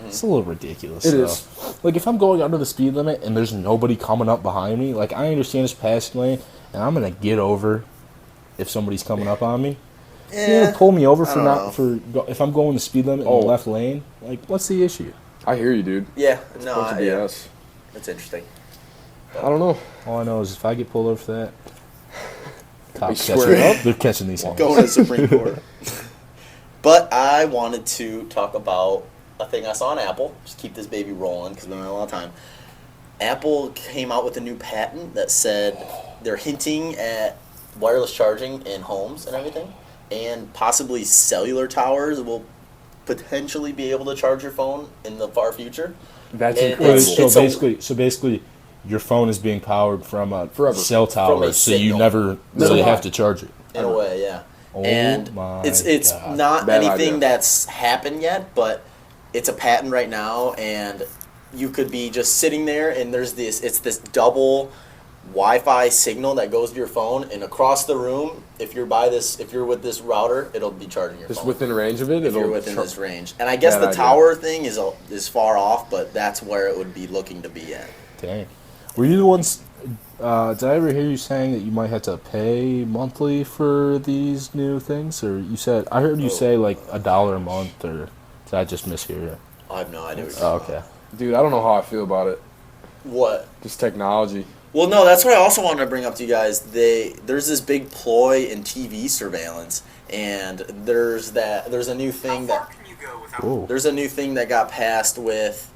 It's a little ridiculous. It though. is. Like if I'm going under the speed limit and there's nobody coming up behind me, like I understand it's passing lane, and I'm gonna get over if somebody's coming up on me. You're gonna pull me over for don't not for if I'm going the speed limit in Oh. the left lane. Like what's the issue? I hear you, dude. Yeah. No. Bunch of Yeah. BS. That's interesting. I don't know. All I know is if I get pulled over for that, cops swear. catch me up. They're catching these things. Going to the Supreme Court. But I wanted to talk about a thing I saw on Apple. Just keep this baby rolling because we don't have a lot of time. Apple came out with a new patent that said they're hinting at wireless charging in homes and everything, and possibly cellular towers will potentially be able to charge your phone in the far future. That's And incredible. it's- So basically, your phone is being powered from a Forever. cell tower, From a so you signal. never No really lie. have to charge it. In a way, yeah. Oh and my it's God. not Bad anything idea. that's happened yet, but it's a patent right now, and you could be just sitting there, and there's this double Wi-Fi signal that goes to your phone, and across the room, if you're with this router, it'll be charging your Just phone. within range of it, if you're it'll within char- this range, and I guess Bad the idea. tower thing is far off, but that's where it would be looking to be at. Dang. Were you the ones? Did I ever hear you saying that you might have to pay monthly for these new things, or you said I heard you say like $1 a month, or did I just mishear it? I have no idea. What you're Oh, talking okay. Dude, I don't know how I feel about it. about. What? Just technology. Well, no, that's what I also wanted to bring up to you guys. There's this big ploy in TV surveillance, and there's a new thing that Cool. there's a new thing that got passed with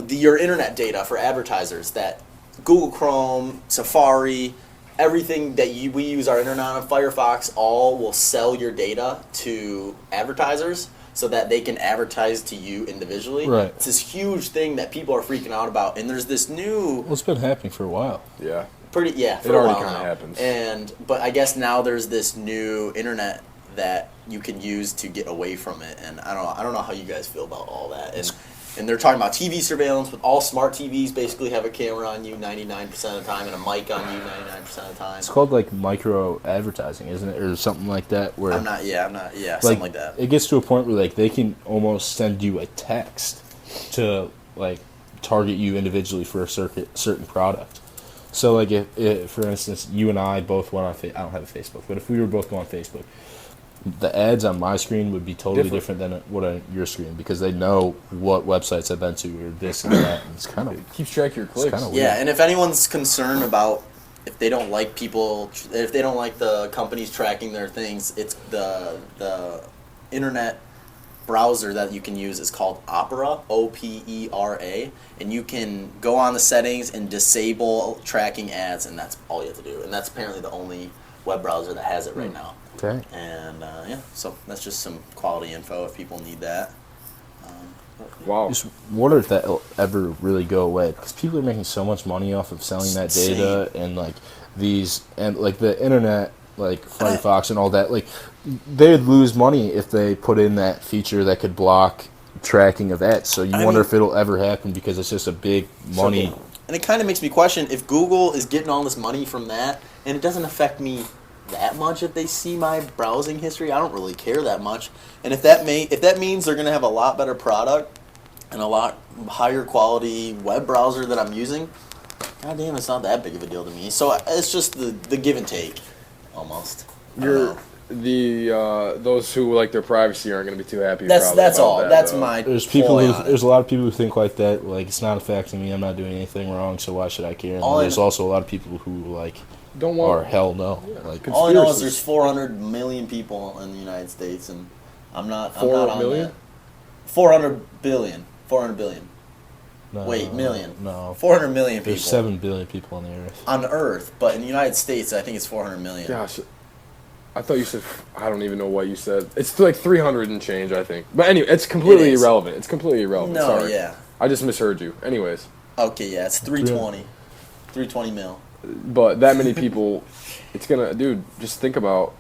your internet data for advertisers. That Google Chrome, Safari, everything that we use our internet on, Firefox, all will sell your data to advertisers so that they can advertise to you individually. Right. It's this huge thing that people are freaking out about, and there's this new Well, it's been happening for a while. Yeah. for It a already while kinda now. happens. But I guess now there's this new internet that you can use to get away from it, and I don't know how you guys feel about all that. And they're talking about TV surveillance, with all smart TVs basically have a camera on you 99% of the time and a mic on you 99% of the time. It's called like micro advertising, isn't it, or something like that? Where Something like that. It gets to a point where like they can almost send you a text to like target you individually for a certain product. So like if for instance you and I both went on I don't have a Facebook, but if we were both going on Facebook, the ads on my screen would be totally different than what on your screen, because they know what websites I've been to or this and that. And it's kind of Keeps track of your clicks. kinda weird. Yeah, and if anyone's concerned about if they don't like the companies tracking their things, it's the internet browser that you can use is called Opera, Opera, and you can go on the settings and disable tracking ads, and that's all you have to do. And that's apparently the only web browser that has it right now. Okay. And yeah, so that's just some quality info if people need that. Wow. Just wonder if that'll ever really go away, because people are making so much money off of selling that data and like these and like the internet, like Firefox and all that. Like they'd lose money if they put in that feature that could block tracking of ads. So you wonder if it'll ever happen, because it's just a big money. And it kind of makes me question if Google is getting all this money from that, and it doesn't affect me that much if they see my browsing history. I don't really care that much. And if that means they're going to have a lot better product and a lot higher quality web browser that I'm using, goddamn, it's not that big of a deal to me. So it's just the give and take, almost. Those who like their privacy aren't going to be too happy. That's all. That's my. There's a lot of people who think like that. Like, it's not affecting me. I'm not doing anything wrong, so why should I care? And there's also a lot of people who like hell no. Yeah. Like, all I know is there's 400 million people in the United States, and I'm not on million? that. 400 billion. 400 billion. no, Wait, million. No. 400 million people. There's 7 billion people on the earth. On Earth, but in the United States, I think it's 400 million. Gosh, I thought you said, I don't even know what you said. It's like 300 and change, I think. But anyway, it's completely irrelevant. It's completely irrelevant. No, Sorry. yeah. I just misheard you. Anyways. Okay, yeah, it's 320. 320 mil. But that many people, it's gonna, dude, just think about.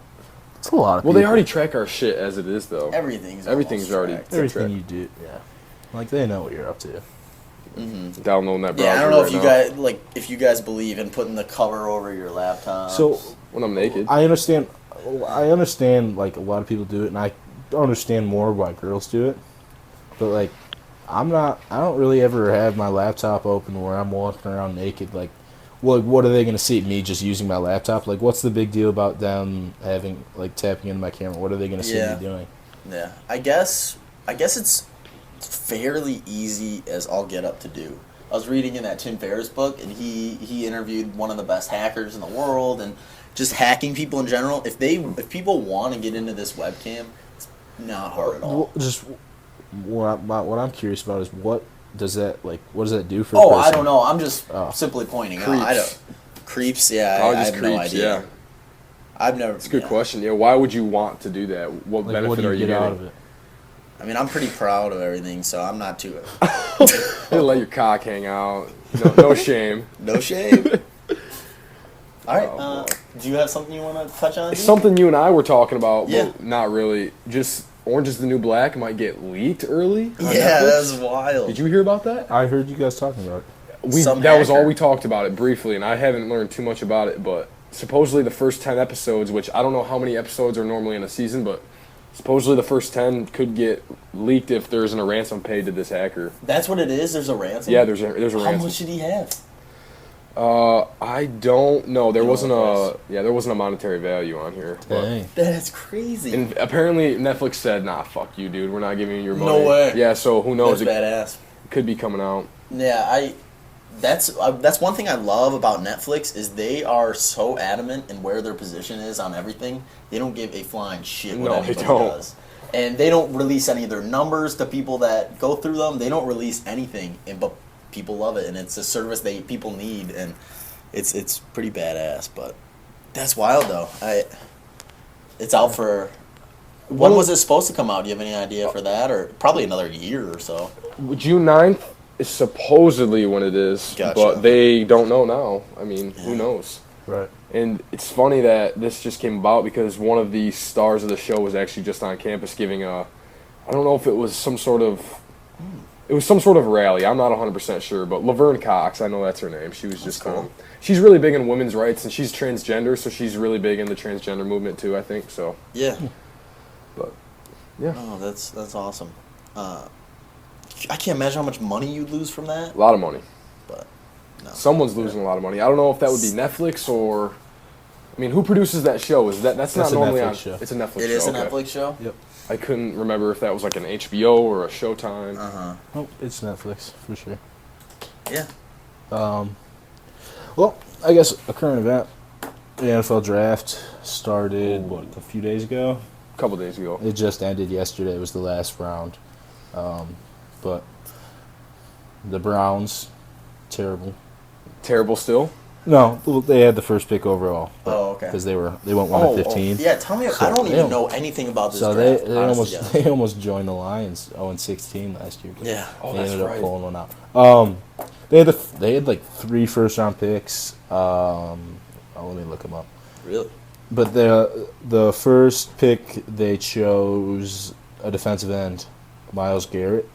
It's a lot of Well, people. they already track our shit as it is, though. Everything's already tracked. Everything you do, yeah. Like, they know what you're up to. Mm-hmm. Downloading that browser. Yeah, I don't know right if you guys believe in putting the cover over your laptop. So when I'm naked. I understand like a lot of people do it, and I understand more why girls do it. But like, I don't really ever have my laptop open where I'm walking around naked. Like, well, what are they going to see? Me just using my laptop? Like, what's the big deal about them having, like, tapping into my camera? What are they going to see me doing? Yeah, I guess it's fairly easy as all get up to do. I was reading in that Tim Ferriss book, and he interviewed one of the best hackers in the world, and just hacking people in general. If people want to get into this webcam, it's not hard at all. Well, just what I'm curious about is what does that do for? Oh, a person? I don't know. I'm just simply pointing Creeps. out. I don't. Creeps, yeah. Probably I just have no creeps, idea. yeah. I've never. It's a good question. Yeah, why would you want to do that? What Like, benefit what do are you get getting? out of it? I mean, I'm pretty proud of everything, so I'm not too. You let your cock hang out. No shame. No shame. All right. Oh, boy. Do you have something you want to touch on? It's something you and I were talking about. Yeah. But not really. Just Orange is the New Black might get leaked early. on Yeah, Netflix. that's wild. Did you hear about that? I heard you guys talking about it. That was all we talked about it briefly, and I haven't learned too much about it. But supposedly the first 10 episodes, which I don't know how many episodes are normally in a season, but supposedly the first 10 could get leaked if there isn't a ransom paid to this hacker. That's what it is. There's a ransom. Yeah, there's a How ransom. much did he have? I don't know. There You wasn't know there wasn't a monetary value on here. But, Dang. That's crazy. and apparently Netflix said, "Nah, fuck you, dude. We're not giving you your No money." way. Yeah, so who knows? That's It badass. could be coming out. Yeah, that's one thing I love about Netflix is they are so adamant in where their position is on everything. They don't give a flying shit what No, they anybody don't. does. And they don't release any of their numbers to people that go through them. They don't release anything, but people love it, and it's a service people need, and it's pretty badass. But that's wild though. It's out for. When was it supposed to come out? Do you have any idea for that, or probably another year or so? June 9th is supposedly when it is, Gotcha. but they don't know now. I mean, Yeah. who knows? Right. And it's funny that this just came about because one of the stars of the show was actually just on campus giving I don't know if it was some sort of rally. I'm not 100% sure, but Laverne Cox, I know that's her name. She was just cool. She's really big in women's rights, and she's transgender, so she's really big in the transgender movement too, I think. So, Yeah. but yeah, Oh, that's awesome. I can't imagine how much money you'd lose from that. a lot of money. But no. Someone's losing a lot of money. I don't know if that would be Netflix or, I mean, who produces that show? That's That's not a normally Netflix on. show. It's a Netflix show. It is a okay. Netflix show? Yep. I couldn't remember if that was like an HBO or a Showtime. Uh-huh. Oh, it's Netflix for sure. Yeah. Well, I guess a current event. The NFL draft started a few days ago. A couple days ago. It just ended yesterday. It was the last round. But the Browns, terrible. Terrible still. No, they had the first pick overall. Oh, okay. Because they went 1 to 15. Yeah, tell me. I don't even know anything about this draft. They almost joined the Lions 0-16 last year. Yeah. Oh, they that's ended up right. pulling one out. They had like 3 first-round picks. Let me look them up. Really? But the first pick they chose a defensive end, Myles Garrett.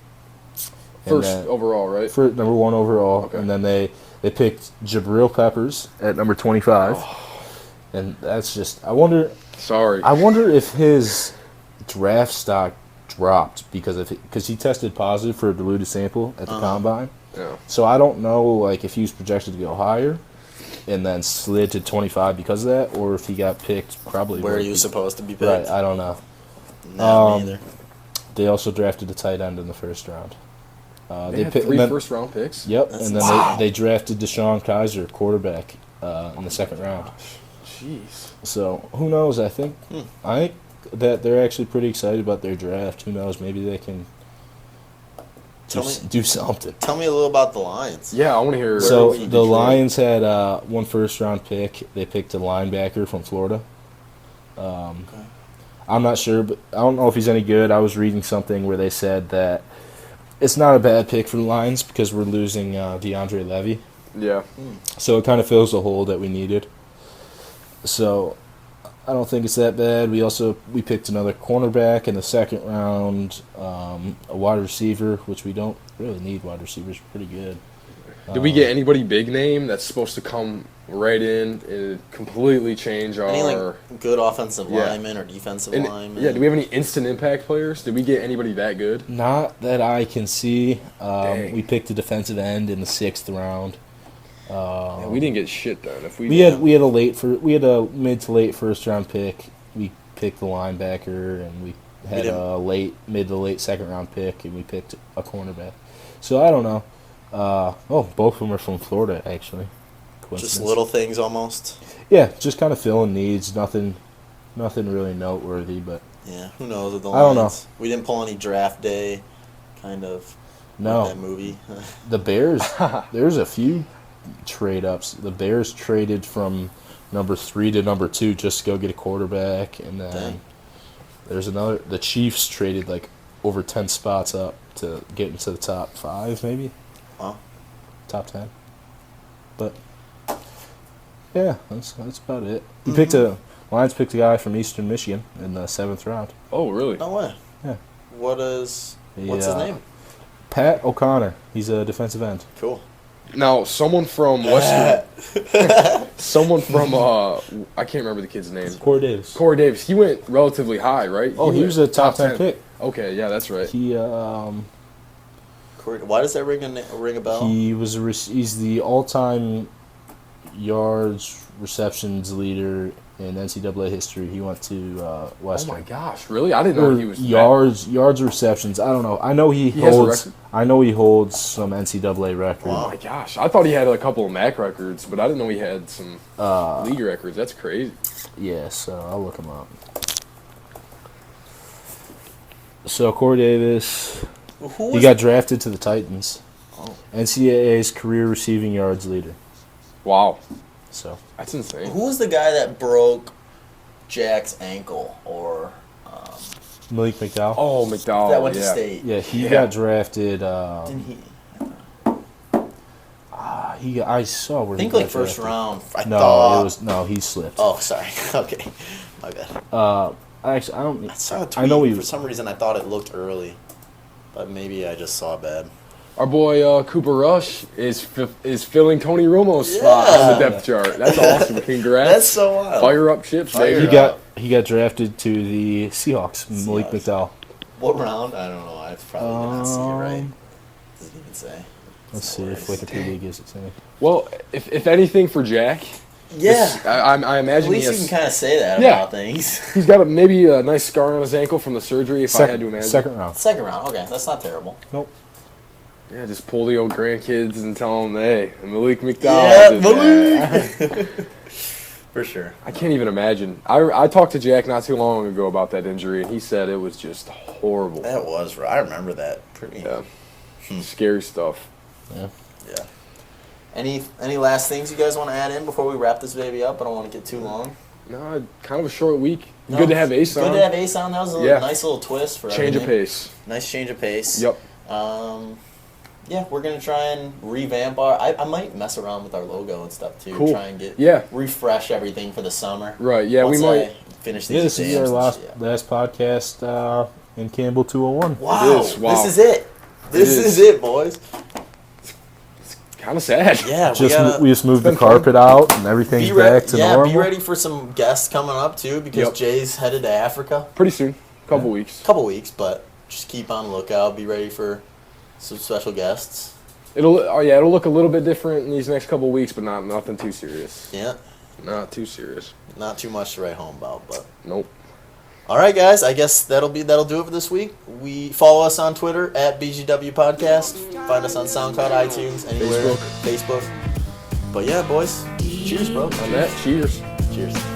First overall, right? For number 1 overall, Okay. and then they picked Jabril Peppers at number 25, and that's just I wonder if his draft stock dropped because he tested positive for a diluted sample at the combine. Yeah. So I don't know like if he was projected to go higher, and then slid to 25 because of that, or if he got picked probably Where are you supposed to be picked? Right, I don't know. No, me either. They also drafted a tight end in the first round. They had 3 first-round picks? Yep, That's and then they drafted Deshaun Kaiser, quarterback, in the second round. Jeez. So who knows? I think that they're actually pretty excited about their draft. Who knows? Maybe they can do something. Tell me a little about the Lions. Yeah, I want to hear. So Detroit. the Lions had 1 first-round pick. They picked a linebacker from Florida. I'm not sure, but I don't know if he's any good. I was reading something where they said that it's not a bad pick for the Lions because we're losing DeAndre Levy. Yeah. So it kind of fills the hole that we needed. So I don't think it's that bad. We picked another cornerback in the second round, a wide receiver, which we don't really need wide receivers. Pretty good. Did we get anybody big name that's supposed to come right in and completely change our... Any like good offensive Yeah. linemen or defensive And, linemen? yeah, do we have any instant impact players? Did we get anybody that good? Not that I can see. Dang. We picked a defensive end in the 6th round. Yeah, we didn't get shit done. If we We had a mid to late first round pick. We picked the linebacker, and we had a mid to late second round pick, and we picked a cornerback. So I don't know. Both of them are from Florida, actually. Just little things almost. Yeah, just kind of filling needs. Nothing really noteworthy, but Yeah, who knows with the I don't Lions. We didn't pull any draft day, kind of. no. Like that movie. The Bears, there's a few trade ups. The Bears traded from number 3 to number 2 just to go get a quarterback, and then Dang. there's another. The Chiefs traded like over 10 spots up to get into the top 5, maybe. Wow. Top 10. But yeah, that's about it. Lions picked a guy from Eastern Michigan in the 7th round. Oh, really? No way. Yeah. What's his name? Pat O'Connor. He's a defensive end. Cool. Now, someone from Western... someone from... I can't remember the kid's name. Corey Davis. Corey Davis. He went relatively high, right? Oh, he was a top 10 pick. Okay, yeah, that's right. He Why does that ring a bell? he's the all-time yards receptions leader in NCAA history. He went to Western. Oh my gosh, really? I didn't know he was yards receptions. I don't know. I know he has a holds. record? I know he holds some NCAA record. Oh my gosh, I thought he had a couple of MAC records, but I didn't know he had some league records. That's crazy. Yeah, so I'll look him up. So Corey Davis, he got drafted to the Titans. Oh. NCAA's career receiving yards leader. Wow, So that's insane. Who was the guy that broke Jack's ankle or Malik McDowell. Oh, McDowell. that went to yeah. state? Yeah, he Yeah. got drafted. Didn't he? I saw where I think he like got first drafted. round. I No, thought. he slipped. Oh, sorry. Okay, my bad. Actually, I don't. I saw a tweet. I know he for some reason I thought it looked early, but maybe I just saw bad. Our boy Cooper Rush is filling Tony Romo's spot on the depth chart. That's awesome. Congrats. That's so wild. Fire up chips, Fire baby. up. He got drafted to the Seahawks. Malik Seahawks. McDowell. What round? I don't know. I probably did not see it right. Doesn't even say. Let's see if Wikipedia gives it to me. Well, if anything for Jack, Yeah. I At imagine least he you has, can kind of say that Yeah. about things. he's got maybe a nice scar on his ankle from the surgery. If I had to imagine. Second round. Second round. Okay, that's not terrible. Nope. Yeah, just pull the old grandkids and tell them, hey, Malik McDowell. Yeah, did Malik. that. For sure. I can't even imagine. I talked to Jack not too long ago about that injury, and he said it was just horrible. That was. I remember that. Pretty. Yeah, scary stuff. Yeah. Yeah. Any last things you guys want to add in before we wrap this baby up? I don't want to get too long. No, kind of a short week. No, Good to have Ace on. Good to have Ace on. That was a nice little twist for change everything. of pace. Nice change of pace. Yep. Yeah, we're gonna try and revamp our. I might mess around with our logo and stuff too. Cool. Try and refresh everything for the summer. Right. Yeah, Once we might finish these. This is our last podcast in Campbell 201. Wow. It is. Wow. This is it. This is it, boys. Kind of sad. Yeah, We just moved the carpet out and everything's back to normal. Be ready for some guests coming up too because Jay's headed to Africa. Pretty soon. Couple weeks, but just keep on the lookout. Be ready for some special guests. It'll look a little bit different in these next couple weeks, but nothing too serious. Yeah. Not too serious. Not too much to write home about, but nope. All right, guys. I guess that'll do it for this week. We follow us on Twitter at BGW Podcast. Find us on SoundCloud, iTunes, anywhere, Facebook. But yeah, boys. Cheers, bro. On that, cheers. Cheers.